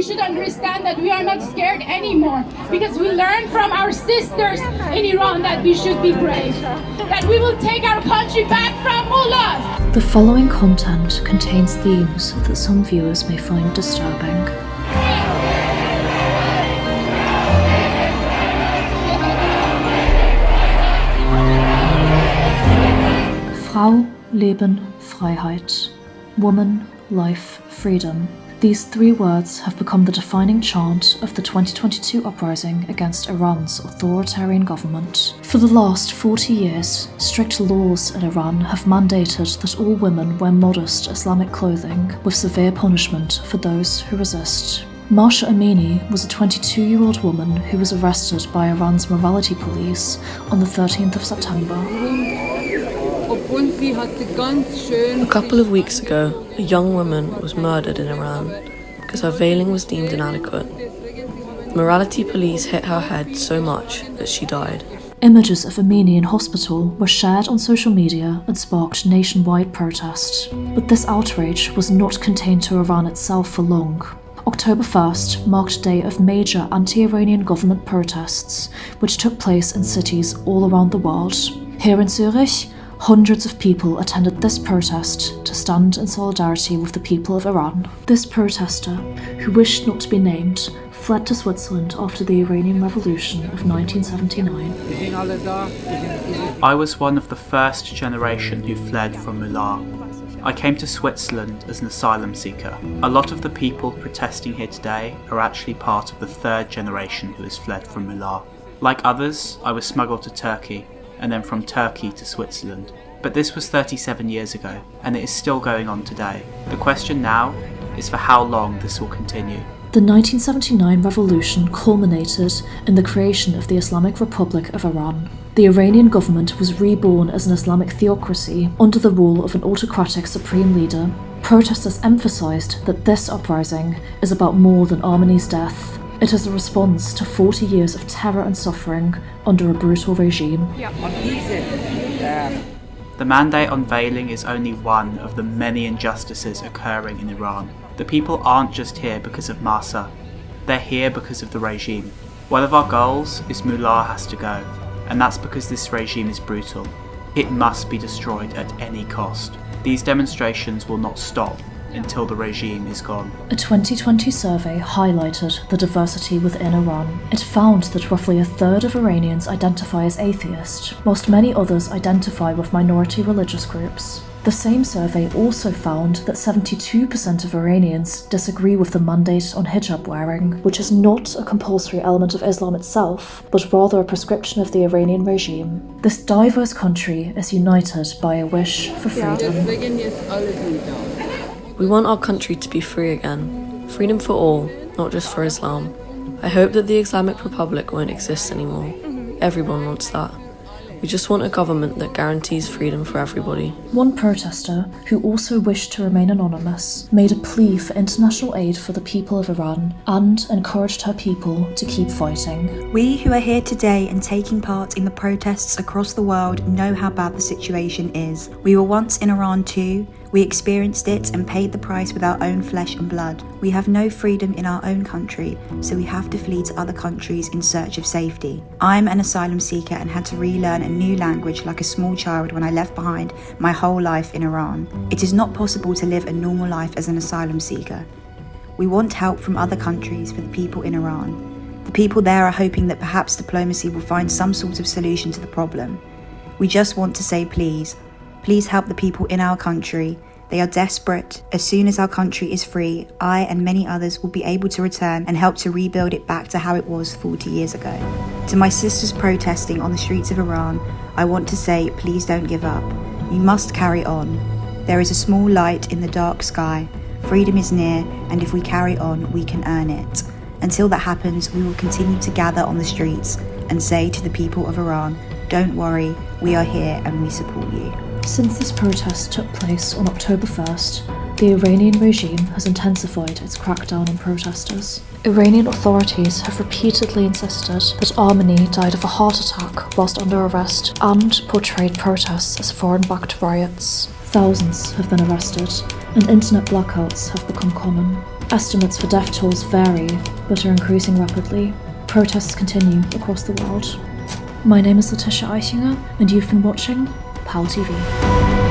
should understand that we are not scared anymore, because we learned from our sisters in Iran that we should be brave, that we will take our country back from mullahs. The following content contains themes that some viewers may find disturbing. Frau, Leben, Freiheit. Woman, life, freedom. These three words have become the defining chant of the 2022 uprising against Iran's authoritarian government. For the last 40 years, strict laws in Iran have mandated that all women wear modest Islamic clothing, with severe punishment for those who resist. Mahsa Amini was a 22-year-old woman who was arrested by Iran's morality police on the 13th of September. A couple of weeks ago, a young woman was murdered in Iran because her veiling was deemed inadequate. Morality police hit her head so much that she died. Images of Amini in hospital were shared on social media and sparked nationwide protest. But this outrage was not contained to Iran itself for long. October 1st marked a day of major anti-Iranian government protests, which took place in cities all around the world. Here in Zurich, hundreds of people attended this protest to stand in solidarity with the people of Iran. This protester, who wished not to be named, fled to Switzerland after the Iranian Revolution of 1979. I was one of the first generation who fled from Mullah. I came to Switzerland as an asylum seeker. A lot of the people protesting here today are actually part of the third generation who has fled from Mullah. Like others, I was smuggled to Turkey, and then from Turkey to Switzerland. But this was 37 years ago, and it is still going on today. The question now is for how long this will continue. The 1979 revolution culminated in the creation of the Islamic Republic of Iran. The Iranian government was reborn as an Islamic theocracy under the rule of an autocratic supreme leader. Protesters emphasized that this uprising is about more than Amini's death. It is a response to 40 years of terror and suffering under a brutal regime. The mandate on veiling is only one of the many injustices occurring in Iran. The people aren't just here because of Mahsa, they're here because of the regime. One of our goals is Mullah has to go, and that's because this regime is brutal. It must be destroyed at any cost. These demonstrations will not stop until the regime is gone. A 2020 survey highlighted the diversity within Iran. It found that roughly a third of Iranians identify as atheist, whilst many others identify with minority religious groups. The same survey also found that 72% of Iranians disagree with the mandate on hijab wearing, which is not a compulsory element of Islam itself, but rather a prescription of the Iranian regime. This diverse country is united by a wish for freedom. We want our country to be free again. Freedom for all, not just for Islam. I hope that the Islamic Republic won't exist anymore. Everyone wants that. We just want a government that guarantees freedom for everybody. One protester, who also wished to remain anonymous, made a plea for international aid for the people of Iran and encouraged her people to keep fighting. We who are here today and taking part in the protests across the world know how bad the situation is. We were once in Iran too. We experienced it and paid the price with our own flesh and blood. We have no freedom in our own country, so we have to flee to other countries in search of safety. I'm an asylum seeker and had to relearn a new language like a small child when I left behind my whole life in Iran. It is not possible to live a normal life as an asylum seeker. We want help from other countries for the people in Iran. The people there are hoping that perhaps diplomacy will find some sort of solution to the problem. We just want to say please help the people in our country. They are desperate. As soon as our country is free, I and many others will be able to return and help to rebuild it back to how it was 40 years ago. To my sisters protesting on the streets of Iran, I want to say please don't give up. You must carry on. There is a small light in the dark sky. Freedom is near, and if we carry on, we can earn it. Until that happens, we will continue to gather on the streets and say to the people of Iran, don't worry, we are here and we support you. Since this protest took place on October 1st, the Iranian regime has intensified its crackdown on protesters. Iranian authorities have repeatedly insisted that Amini died of a heart attack whilst under arrest and portrayed protests as foreign-backed riots. Thousands have been arrested, and internet blackouts have become common. Estimates for death tolls vary, but are increasing rapidly. Protests continue across the world. My name is Laetitia Eichinger, and you've been watching PalTV.